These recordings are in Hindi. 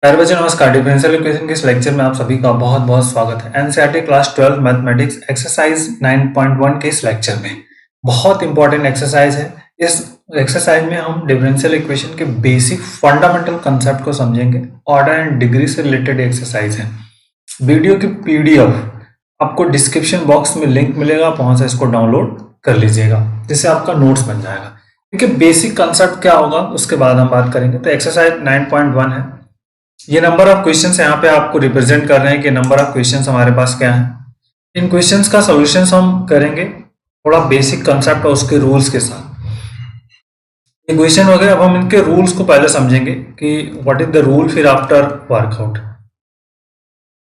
प्यारे बच्चों नमस्कार। डिफरेंशियल इक्वेशन के इस लेक्चर में आप सभी का बहुत बहुत स्वागत है। एनसीईआरटी क्लास 12 मैथमेटिक्स एक्सरसाइज 9.1 के इस लेक्चर में बहुत इंपॉर्टेंट एक्सरसाइज है। इस एक्सरसाइज में हम डिफरेंशियल इक्वेशन के बेसिक फंडामेंटल कंसेप्ट को समझेंगे। ऑर्डर एंड डिग्री से रिलेटेड एक्सरसाइज है। वीडियो की पीडीएफ आपको डिस्क्रिप्शन बॉक्स में लिंक मिलेगा, वहां से इसको डाउनलोड कर लीजिएगा जिससे आपका नोट्स बन जाएगा। क्योंकि बेसिक कंसेप्ट क्या होगा उसके बाद हम बात करेंगे। तो एक्सरसाइज 9.1 है। ये नंबर ऑफ क्वेश्चंस यहाँ पे आपको रिप्रेजेंट कर रहे हैं कि नंबर ऑफ क्वेश्चंस हमारे पास क्या है। इन क्वेश्चंस का सॉल्यूशंस हम करेंगे थोड़ा बेसिक कंसेप्ट और उसके रूल्स के साथ। ये क्वेश्चन हो गए। अब हम इनके रूल्स को पहले समझेंगे कि व्हाट इज द रूल, फिर आफ्टर वर्कआउट।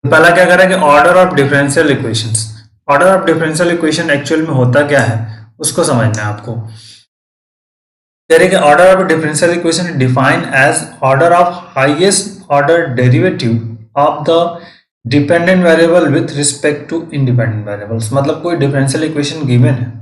पहला क्या करेंगे, order of differential equations. Order of differential equation actual में होता क्या है उसको समझना है आपको। Order of differential equation define as order of highest order derivative of the dependent variable with respect to independent variables. मतलब कोई डिफरेंशियल इक्वेशन गिवन है,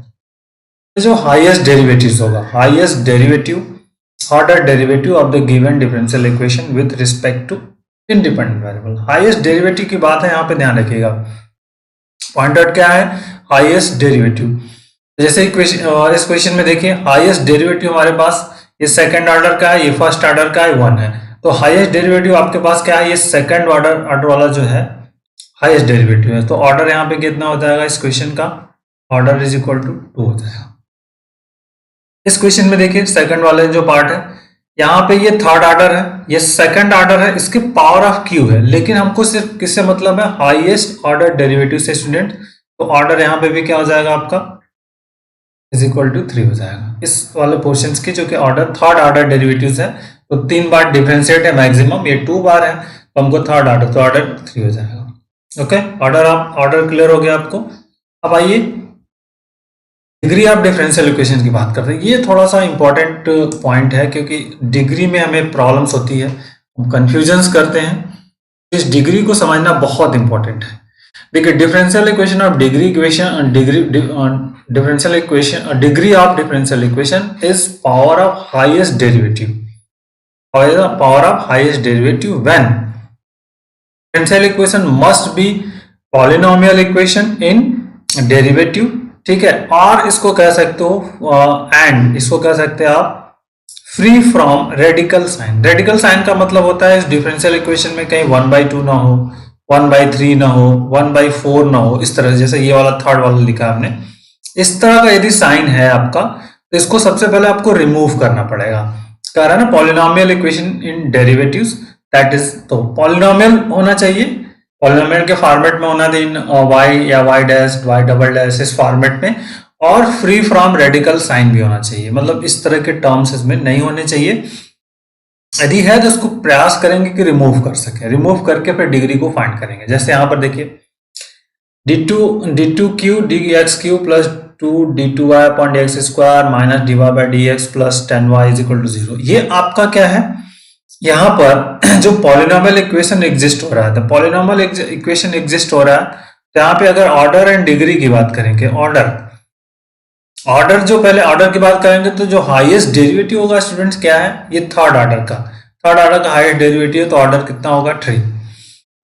जो हाईएस्ट डेरिवेटिव होगा, highest derivative order derivative of the given differential equation with respect to independent variable. Highest derivative की बात है, यहाँ पे ध्यान रखिएगा। पॉइंट आउट क्या है, हाईएस्ट डेरिवेटिव। जैसे इस क्वेश्चन में देखिए हाईएस्ट डेरिवेटिव हमारे पास ये सेकंड ऑर्डर का है, ये फर्स्ट ऑर्डर का है, 1 है। तो हाईएस्ट डेरिवेटिव आपके पास क्या है, ये सेकंड ऑर्डर वाला जो है हाईएस्ट डेरिवेटिव है। तो ऑर्डर यहाँ पे कितना हो जाएगा इस क्वेश्चन का, ऑर्डर इज इक्वल टू 2 हो जाएगा। इस क्वेश्चन में देखिए सेकंड वाले जो पार्ट है, यहाँ पे ये थर्ड ऑर्डर है, ये सेकंड ऑर्डर है, इसके पावर ऑफ क्यू है, लेकिन हमको सिर्फ किससे मतलब है, हाईएस्ट ऑर्डर डेरिवेटिव से स्टूडेंट। तो ऑर्डर यहाँ पे भी क्या हो जाएगा आपका, इज इक्वल टू 3 हो जाएगा। इस वाले पोर्शन की जो कि ऑर्डर थर्ड ऑर्डर डेरिवेटिव्स है, तो 3 बार डिफरेंशिएट है मैक्सिमम, ये 2 बार है, तो हमको थर्ड ऑर्डर, तो ऑर्डर 3 हो जाएगा। ओके, ऑर्डर क्लियर हो गया आपको। अब आइए डिग्री ऑफ डिफरेंशियल इक्वेशन की बात करते हैं। ये थोड़ा सा इंपॉर्टेंट पॉइंट है क्योंकि डिग्री में हमें प्रॉब्लम्स होती है, हम कंफ्यूजन्स करते हैं। इस डिग्री को समझना बहुत इंपॉर्टेंट है। देखिए differential equation of degree equation, differential equation, degree of differential equation is power of highest derivative, power of highest derivative when differential equation must be polynomial equation in derivative. ठीक है, और इसको कह सकते हो एंड इसको कह सकते हैं आप free from radical sign. Radical sign का मतलब होता है इस डिफरेंशियल इक्वेशन में कहीं 1/2 ना हो, 1/3 ना हो, 1/4 ना हो, इस तरह जैसे ये वाला थर्ड वाला लिखा है हमने, इस तरह का यदि साइन है आपका तो इसको सबसे पहले आपको रिमूव करना पड़ेगा। कह रहा है ना polynomial equation in derivatives, that is, तो पॉलिनोमियल होना चाहिए, पॉलिनोमियल के फॉर्मेट में होना चाहिए, y या y dash, y double dash इस फॉर्मेट में, और फ्री फ्रॉम रेडिकल साइन भी होना चाहिए। मतलब इस तरह के टर्म्स इसमें नहीं होने चाहिए। यदि है तो उसको प्रयास करेंगे कि रिमूव कर सके, रिमूव करके फिर डिग्री को फाइंड करेंगे। जैसे यहां पर देखिए d2q dx3 plus 2 d2y upon dx square minus dy by dx plus 10y is equal to 0। ये आपका क्या है, यहाँ पर जो पॉलिनोमियल इक्वेशन एग्जिस्ट हो रहा है, तो पॉलिनोमियल इक्वेशन एग्जिस्ट हो रहा है, तो यहाँ पे अगर ऑर्डर एंड डिग्री की बात करेंगे, ऑर्डर जो पहले ऑर्डर की बात करेंगे तो जो हाईएस्ट डेरिवेटिव होगा स्टूडेंट्स क्या है, ये थर्ड ऑर्डर का हाईएस्ट डेरिवेटिव है, तो ऑर्डर कितना होगा 3।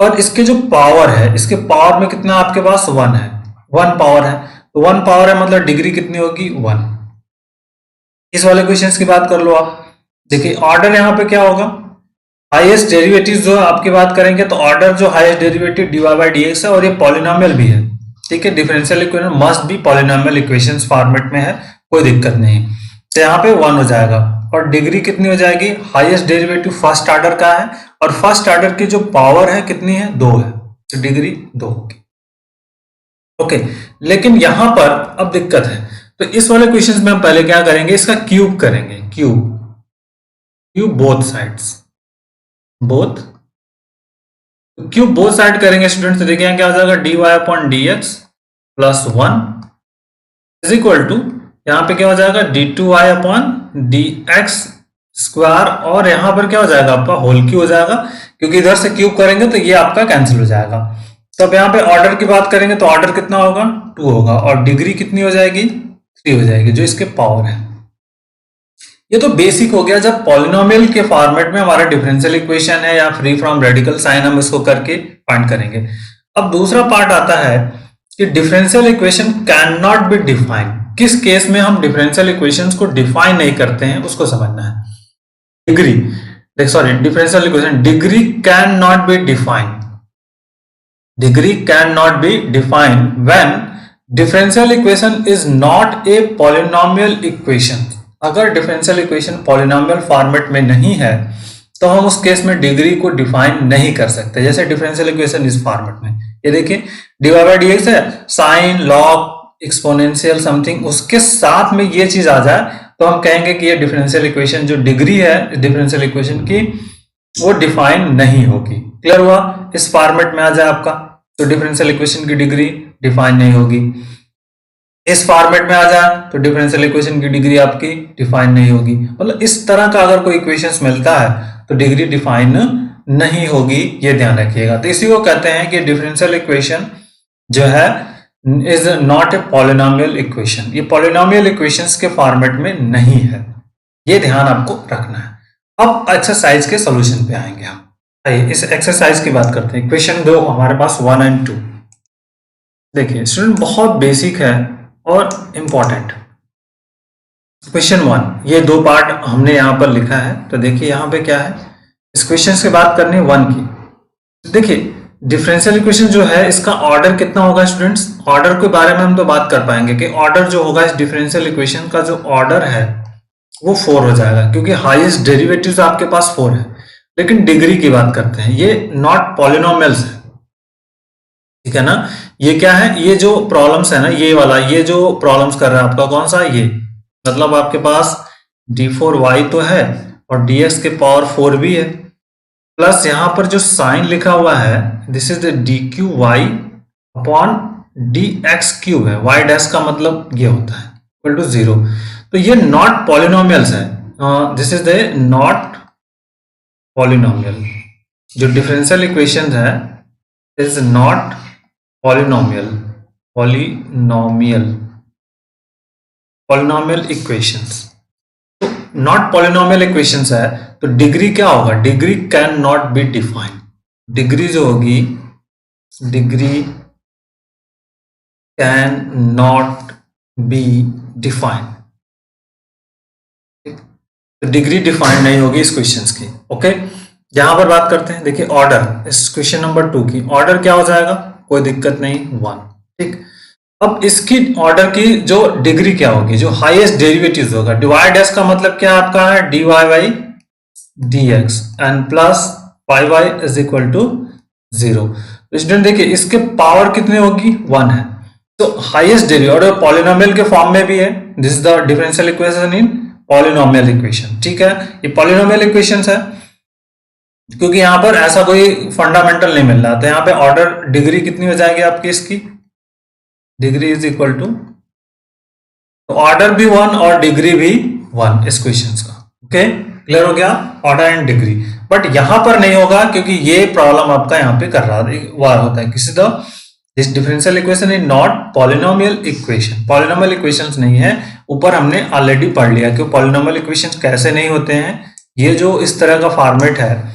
और इसके जो पावर है, इसके पावर में कितना आपके पास 1 है, 1 पावर है, तो 1 पावर है मतलब डिग्री कितनी होगी 1। इस वाले क्वेश्चंस की बात कर लो आप। देखिए ऑर्डर यहाँ पे क्या होगा, हाईएस्ट डेरिवेटिव जो आपकी बात करेंगे तो ऑर्डर जो highest derivative dy by dx है, और ये पॉलिनोमियल भी है। ठीक है, differential equation must be polynomial equations format में है, कोई दिक्कत नहीं। तो यहाँ पे 1 हो जाएगा, और डिग्री कितनी हो जाएगी, हाईएस्ट डेरिवेटिव फर्स्ट ऑर्डर का है, और फर्स्ट ऑर्डर की जो पावर है कितनी है, 2 है, तो डिग्री 2 होगी। ओके, लेकिन यहां पर अब दिक्कत है। तो इस वाले क्वेश्चंस में हम पहले क्या करेंगे, इसका क्यूब करेंगे, cube both sides, cube both side करेंगे स्टूडेंट्स। तो देखिए क्या हो जाएगा, dy upon dx plus 1 is equal to, यहाँ पे क्या हो जाएगा d2y अपॉन dx स्क्वायर, और यहाँ पर क्या हो जाएगा आपका होल क्यूब हो जाएगा, क्योंकि इधर से क्यूब करेंगे तो ये आपका कैंसिल हो जाएगा। तो अब यहाँ पे ऑर्डर की बात करेंगे तो ऑर्डर कितना होगा 2 होगा, और डिग्री कितनी हो जाएगी 3 हो जाएगी, जो इसके पावर है। ये तो बेसिक हो गया जब पॉलिनोमियल के फॉर्मेट में हमारा डिफरेंशियल इक्वेशन है या फ्री फ्रॉम रेडिकल साइन हम इसको करके फाइंड करेंगे। अब दूसरा पार्ट आता है कि differential equation can not be define. किस केस में हम डिफरेंशियल इक्वेशंस को डिफाइन नहीं करते हैं उसको समझना है। Differential equation degree can not be defined. Degree can not be defined when differential equation is not a polynomial equation. अगर डिफरेंशियल इक्वेशन पॉलिनोमियल फॉर्मेट में नहीं है तो हम उस केस में डिग्री को डिफाइन नहीं कर सकते। जैसे डिफरेंशियल इक्वेशन इस फॉर्मेट में ये देखिए dy बाई डी एक्स है, साइन लॉग एक्सपोनेंशियल समथिंग, उसके साथ में ये चीज आ जाए तो हम कहेंगे कि ये डिफरेंशियल इक्वेशन जो डिग्री है डिफरेंशियल इक्वेशन की वो डिफाइन नहीं होगी। क्लियर हुआ? इस फॉर्मेट में आ जाए आपका तो डिफरेंशियल इक्वेशन की डिग्री डिफाइन नहीं होगी। इस फॉर्मेट में आ जाए तो डिफरेंशियल इक्वेशन की डिग्री आपकी डिफाइन नहीं होगी। मतलब इस तरह का अगर कोई इक्वेशंस मिलता है तो डिग्री डिफाइन नहीं होगी, ये ध्यान रखिएगा। तो इसी को कहते हैं कि डिफरेंशियल इक्वेशन जो है is not a polynomial equation. ये पॉलिनोमियल इक्वेशंस के फॉर्मेट में नहीं है, ये ध्यान आपको रखना है। अब एक्सरसाइज के सॉल्यूशन पे आएंगे हम। आइए इस एक्सरसाइज की बात करते हैं। क्वेश्चन 2 हमारे पास 1 और 2। देखिए स्टूडेंट बहुत बेसिक है और इंपॉर्टेंट। क्वेश्चन 1 ये 2 पार्ट हमने यहाँ पर लिखा है। तो देखिए यहाँ पे क्या है, इस क्वेश्चन की बात करनी है 1 की। देखिए डिफरेंशियल इक्वेशन जो है इसका ऑर्डर कितना होगा स्टूडेंट्स? ऑर्डर के बारे में हम तो बात कर पाएंगे कि ऑर्डर जो होगा इस डिफरेंशियल इक्वेशन का जो ऑर्डर है वो 4 हो जाएगा, क्योंकि हाईएस्ट डेरिवेटिव आपके पास 4 है। लेकिन डिग्री की बात करते हैं, ये नॉट पॉलिनोमियल्स है, ठीक है ना। ये क्या है, ये जो प्रॉब्लम्स है ना, ये वाला ये जो प्रॉब्लम्स कर रहा है आपका कौन सा, ये मतलब आपके पास d4y तो है और dx के पावर 4 भी है, प्लस यहां पर जो साइन लिखा हुआ है this is the dqy upon dx cube है। y डैश का मतलब ये होता है इक्वल टू 0। तो ये नॉट पॉलिनोमियल्स है, this is the not polynomial. जो डिफरेंशियल इक्वेशन है इज नॉट पॉलिनोमियल इक्वेशंस। तो नॉट पॉलिनोमियल इक्वेशंस है तो डिग्री क्या होगा, degree can not be defined. Degree जो होगी degree can not be defined. तो डिग्री डिफाइंड नहीं होगी इस क्वेश्चंस की। ओके यहां पर बात करते हैं। देखिए ऑर्डर इस क्वेश्चन नंबर 2 की ऑर्डर क्या हो जाएगा, कोई दिक्कत नहीं 1। ठीक, अब इसकी ऑर्डर की जो डिग्री क्या होगी, जो हाईएस्ट डेरिवेटिव होगा, डिवाइड एस का मतलब क्या आपका है dy by dx and plus y is equal to 0। Student देखिए इसके पावर कितनी होगी 1 है, तो हाईएस्ट डेरिवेटिव और पॉलिनोमियल के फॉर्म में भी है। This is the differential equation in polynomial equation. ठीक है, ये पॉलिनोमियल इक्वेशंस है क्योंकि यहां पर ऐसा कोई फंडामेंटल नहीं मिल रहा, तो यहां पे ऑर्डर डिग्री कितनी हो जाएगी आपकी, इसकी डिग्री इज इक्वल टू, तो ऑर्डर भी 1 और डिग्री भी 1 इस क्वेश्चन का। ओके क्लियर हो गया, ऑर्डर एंड डिग्री। बट यहां पर नहीं होगा क्योंकि ये प्रॉब्लम आपका यहाँ पे कर रहा होता है किसी the this differential equation is not polynomial equation. Polynomial equations नहीं है, ऊपर हमने ऑलरेडी पढ़ लिया कि पॉलिनोमियल इक्वेशंस कैसे नहीं होते हैं। ये जो इस तरह का फॉर्मेट है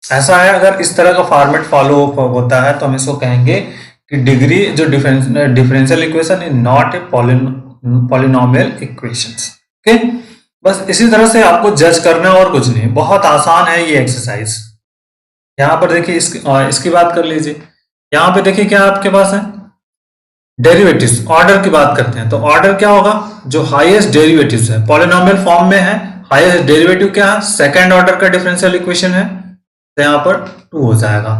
ऐसा है, अगर इस तरह का फॉर्मेट फॉलो होता है तो हम इसको कहेंगे कि डिग्री जो differential equation is not a polynomial equations. Okay बस इसी तरह से आपको जज करना और कुछ नहीं, बहुत आसान है ये एक्सरसाइज। यहां पर देखिए इसकी बात कर लीजिए। यहां पे देखिए क्या आपके पास है डेरिवेटिव्स। ऑर्डर की बात करते हैं तो ऑर्डर क्या होगा, जो हाईएस्ट डेरिवेटिव्स है पॉलिनोमियल फॉर्म में है, हाईएस्ट डेरिवेटिव क्या है सेकंड ऑर्डर का डिफरेंशियल इक्वेशन है, तो यहां पर 2 हो जाएगा।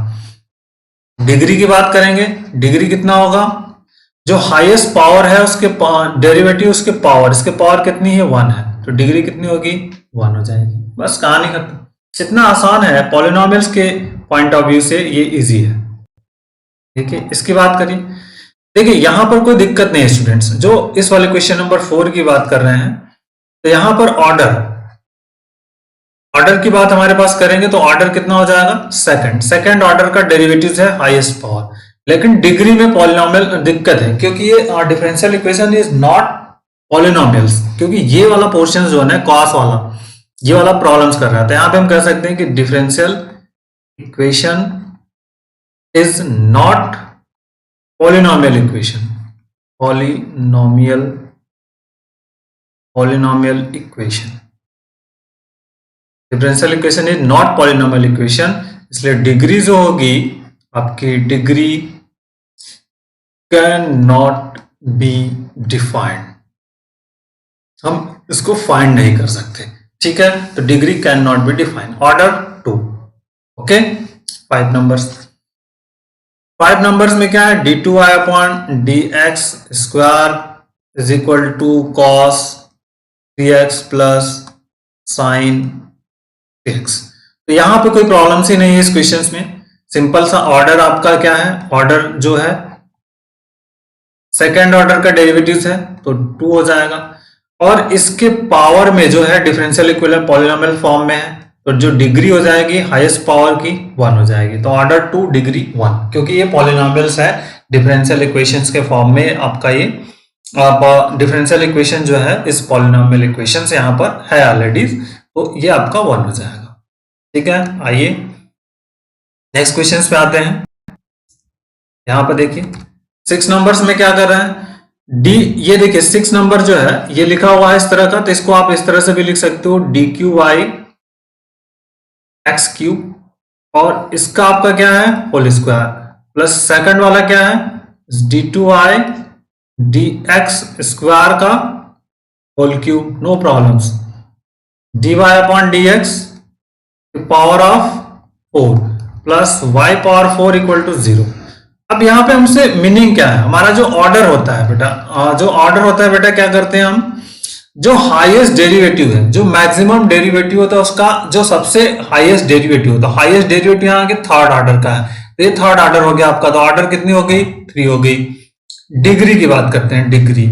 डिग्री की बात करेंगे, डिग्री कितना होगा, जो हाईएस्ट पावर है उसके डेरिवेटिव उसके पावर, इसके पावर कितनी है 1 है, तो डिग्री कितनी होगी 1 हो जाएगी। बस कहानी खत्म। इतना आसान है, पॉलिनोमियल्स के पॉइंट ऑफ व्यू से ये इजी है। ठीक है, इसकी बात करिए। देखिए यहां पर कोई दिक्कत नहीं है स्टूडेंट्स, जो इस वाले क्वेश्चन नंबर 4 की बात कर रहे हैं तो यहां पर ऑर्डर की बात हमारे पास करेंगे तो ऑर्डर कितना हो जाएगा सेकंड ऑर्डर का डेरिवेटिव है हाईएस्ट पावर। लेकिन डिग्री में पॉलिनोमियल दिक्कत है क्योंकि ये differential equation is not polynomials, क्योंकि ये वाला पोर्शन जो है ना कॉस वाला, ये वाला प्रॉब्लम्स कर रहा था। यहाँ पे हम कह सकते हैं कि differential equation is not polynomial equation, polynomial equation, differential equation is not polynomial equation, इसलिए डिग्री जो होगी आपकी, degree can not be defined, हम इसको फाइंड नहीं कर सकते, ठीक है। तो degree can not be defined, order 2, okay. 5 numbers, 5 numbers में क्या है, d2y upon dx square is equal to cos 3x plus sine 3x। तो यहां पे कोई प्रॉब्लम ही नहीं है इस क्वेश्चंस में, सिंपल सा ऑर्डर आपका क्या है, ऑर्डर जो है सेकेंड ऑर्डर का डेरिवेटिव्स है तो 2 हो जाएगा, और इसके पावर में जो है डिफरेंशियल इक्विवेलेंट पॉलिनोमियल फॉर्म में है, तो जो डिग्री हो जाएगी हाईएस्ट पावर की 1 हो जाएगी, तो ऑर्डर 2 डिग्री 1, क्योंकि ये पॉलिनोमियल्स है डिफरेंशियल इक्वेशंस के फॉर्म में आपका, ये डिफरेंशियल इक्वेशन जो है इस पॉलिनोमियल इक्वेशन से यहाँ पर है ऑलरेडी, तो ये आपका 1 हो जाएगा, ठीक है। आइए नेक्स्ट क्वेश्चन पे आते हैं। यहाँ पर देखिए 6 नंबर्स में क्या कर रहे हैं, डी, ये देखिए 6 नंबर जो है ये लिखा हुआ है इस तरह का, तो इसको आप इस तरह से भी लिख सकते हो D Q Y X cube, और इसका आपका क्या है होल स्क्वायर, प्लस सेकंड वाला क्या है D two Y D X square का whole cube, no problems, D Y upon D X power of 4 plus Y power 4 equal to 0। अब यहाँ पे हमसे मीनिंग क्या है, हमारा जो ऑर्डर होता है बेटा, जो ऑर्डर होता है बेटा क्या करते हैं हम, जो हाईएस्ट डेरिवेटिव है, जो मैक्सिमम डेरिवेटिव होता है उसका जो सबसे हाईएस्ट डेरिवेटिव होता है, हाईएस्ट डेरिवेटिव यहाँ के थर्ड ऑर्डर का है, तो ये थर्ड ऑर्डर हो गया आपका, तो ऑर्डर कितनी हो गई 3 हो गई। डिग्री की बात करते हैं, डिग्री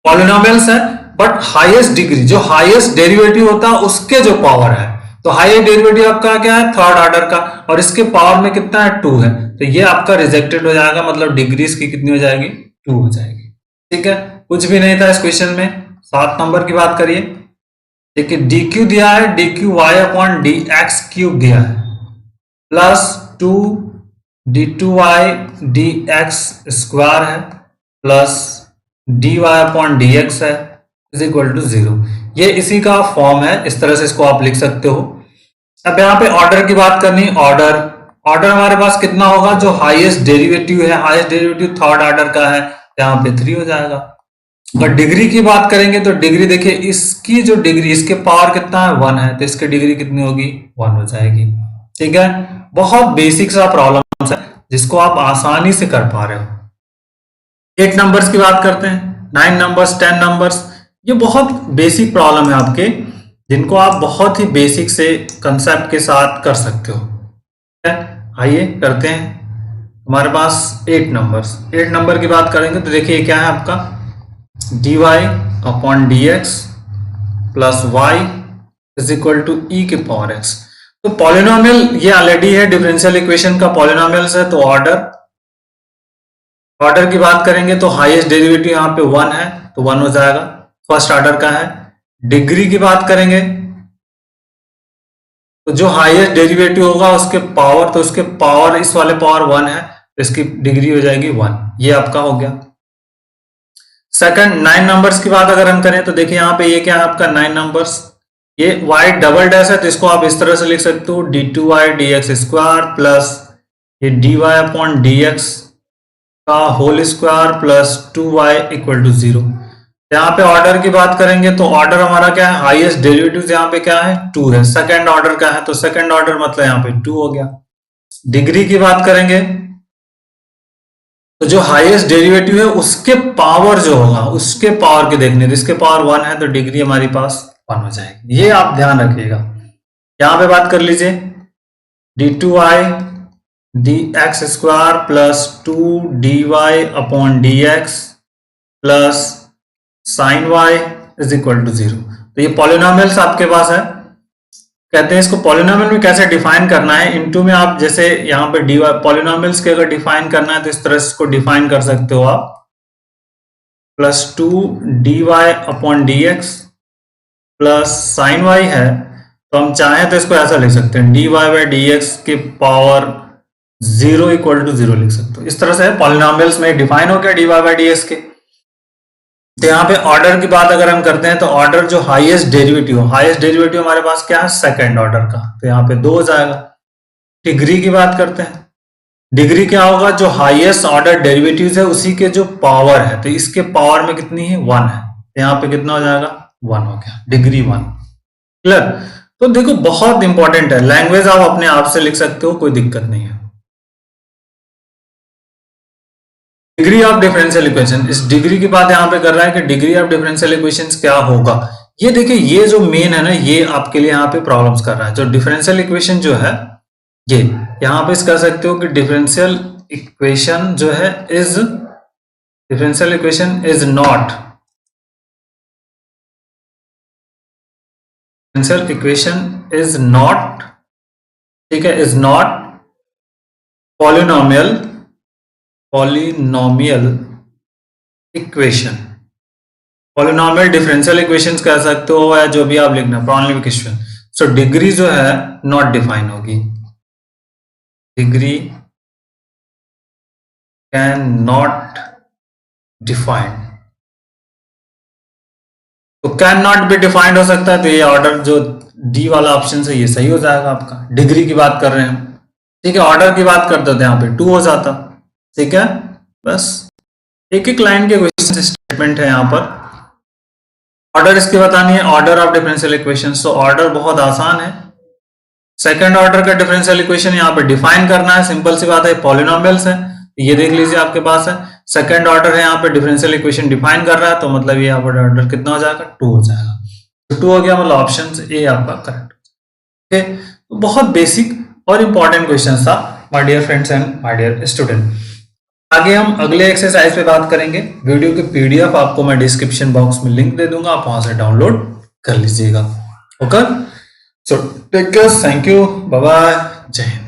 पॉलिनोमियल्स है बट हाईएस्ट डिग्री, जो हाईएस्ट डेरिवेटिव होता है उसके जो पावर है, तो हाईएस्ट डेरिवेटिव आपका क्या है थर्ड ऑर्डर का, और इसके पावर में कितना है 2 है, तो ये आपका रिजेक्टेड हो जाएगा, मतलब डिग्री इसकी कितनी हो जाएगी 2 हो जाएगी, ठीक है। कुछ भी नहीं था इस क्वेश्चन में। 7 नंबर की बात करिए, देखिए डी क्यू दिया है, D Q Y upon D X cube दिया है, plus 2 D two Y D X square है, plus D Y upon D X है इज इक्वल टू 0। ये इसी का फॉर्म है, इस तरह से इसको आप लिख सकते हो। अब यहाँ पे ऑर्डर की बात करनी, ऑर्डर हमारे पास कितना होगा, जो हाईएस्ट डेरिवेटिव है, हाईएस्ट डेरिवेटिव थर्ड ऑर्डर का है, यहाँ पे 3 हो जाएगा। और डिग्री की बात करेंगे तो डिग्री देखिए इसकी जो डिग्री, इसके पावर कितना है 1 है, तो इसकी डिग्री कितनी होगी 1 हो जाएगी, ठीक है। बहुत बेसिक सा प्रॉब्लम है जिसको आप आसानी से कर पा रहे हो। 8 नंबर्स की बात करते हैं, 9 नंबर्स, 10 नंबर्स, ये बहुत बेसिक प्रॉब्लम है आपके, जिनको आप बहुत ही बेसिक से कंसेप्ट के साथ कर सकते हो, ठीक है। आइए करते हैं, हमारे पास 8 नंबर्स, 8 नंबर की बात करेंगे तो देखिए क्या है आपका D Y upon D X plus Y is equal to E के पावर एक्स। तो पॉलिनोमियल ये ऑलरेडी है, डिफरेंशियल इक्वेशन का पॉलिनोमियल्स है, तो ऑर्डर की बात करेंगे तो हाईएस्ट डेरिवेटिव यहाँ पे 1 है तो 1 हो जाएगा, फर्स्ट ऑर्डर का है। डिग्री की बात करेंगे तो जो हाईएस्ट डेरिवेटिव होगा उसके पावर, तो उसके पावर इस वाले पावर 1 है तो इसकी डिग्री हो जाएगी 1, ये आपका हो गया। सेकंड 9 नंबर्स की बात अगर हम करें तो देखिए यहाँ पे ये क्या है आपका 9 नंबर्स, ये y डबल डैश है तो इसको आप इस तरह से लिख सकते हो D two Y D X square plus ये D Y upon D X का whole square plus 2y equal to 0। यहाँ पे ऑर्डर की बात करेंगे तो ऑर्डर हमारा क्या है, हाईएस्ट डेरिवेटिव यहाँ पे क्या है 2 है, सेकंड ऑर्डर का है तो सेकंड ऑर्डर मतलब यहाँ पे 2 हो गया। डिग्री की बात करेंगे तो जो हाईएस्ट डेरिवेटिव है उसके पावर जो होगा, उसके पावर के देखने, तो इसके पावर 1 है तो डिग्री हमारी पास 1 हो जाएगी, ये आप ध्यान रखिएगा। यहां पे बात कर लीजिए D two Y D X square plus 2 D Y upon D X plus sine Y is equal to 0। तो ये पॉलिनोमियल्स आपके पास है, कहते हैं इसको पॉलिनोमियल में कैसे डिफाइन करना है, इनटू में आप जैसे यहाँ पे डी वाई पॉलिनोमियल्स के अगर डिफाइन करना है तो इस तरह से इसको डिफाइन कर सकते हो आप, plus 2 dy/dx plus sign y है, तो हम चाहें तो इसको ऐसा लिख सकते हैं dy/dx के पावर 0 इक्वल टू 0 लिख सकते हो। इस तरह से पॉलिनोमियल्स में डिफाइन हो गया dy/dx के। तो यहाँ पे ऑर्डर की बात अगर हम करते हैं तो ऑर्डर जो हाईएस्ट डेरिवेटिव हमारे पास क्या है, सेकंड ऑर्डर का, तो यहाँ पे 2 हो जाएगा। डिग्री की बात करते हैं, डिग्री क्या होगा, जो हाईएस्ट ऑर्डर डेरिवेटिव्स है उसी के जो पावर है, तो इसके पावर में कितनी है, 1 है, तो यहाँ पे कितना हो जाएगा, 1 हो गया, डिग्री 1। क्लियर। तो देखो बहुत इंपॉर्टेंट है, लैंग्वेज आप अपने आप से लिख सकते हो, कोई दिक्कत नहीं है। डिग्री ऑफ डिफरेंशियल इक्वेशन, इस डिग्री की बात यहां पे कर रहा है कि डिग्री ऑफ डिफरेंशियल इक्वेशंस क्या होगा। ये देखिए, ये जो मेन है ना, ये आपके लिए यहाँ पे प्रॉब्लम्स कर रहा है। जो डिफरेंशियल इक्वेशन जो है, ये यहां पे कह सकते हो कि डिफरेंशियल इक्वेशन जो है डिफरेंशियल इक्वेशन इज नॉट ठीक है, is not polynomial equation. Polynomial differential equations कह सकते हो, या जो भी आप लिखना, पॉलिनोमियल इक्वेशन। सो डिग्री जो है नॉट डिफाइन होगी, डिग्री कैन नॉट डिफाइन, तो कैन नॉट बी डिफाइंड हो सकता है, तो ये ऑर्डर जो डी वाला ऑप्शन है ये सही हो जाएगा आपका। डिग्री की बात कर रहे हैं, ठीक है। ऑर्डर की बात करते थे, यहाँ पे 2 हो जाता, ठीक है। बस एक एक लाइन के क्वेश्चन स्टेटमेंट है यहाँ पर। ऑर्डर इसकी बतानी है, ऑर्डर ऑफ डिफरेंशियल इक्वेशन। तो ऑर्डर बहुत आसान है, सेकंड ऑर्डर का डिफरेंशियल इक्वेशन यहाँ पे डिफाइन करना है, सिंपल सी बात है, पॉलिनोमियल्स है, ये देख लीजिए आपके पास है। सेकंड ऑर्डर है, यहाँ पे डिफरेंशियल इक्वेशन डिफाइन कर रहा है, तो मतलब ये यहाँ पर ऑर्डर कितना हो जाएगा, 2 हो जाएगा। तो 2 हो गया, मतलब ऑप्शन ए आपका करेक्ट। ओके, तो बहुत बेसिक और इंपॉर्टेंट क्वेश्चन था my dear friends and my dear student. आगे हम अगले एक्सरसाइज पे बात करेंगे। वीडियो के पीडीएफ आपको मैं डिस्क्रिप्शन बॉक्स में लिंक दे दूंगा, आप वहां से डाउनलोड कर लीजिएगा। Okay, so take care, thank you, bye bye, जय हिंद।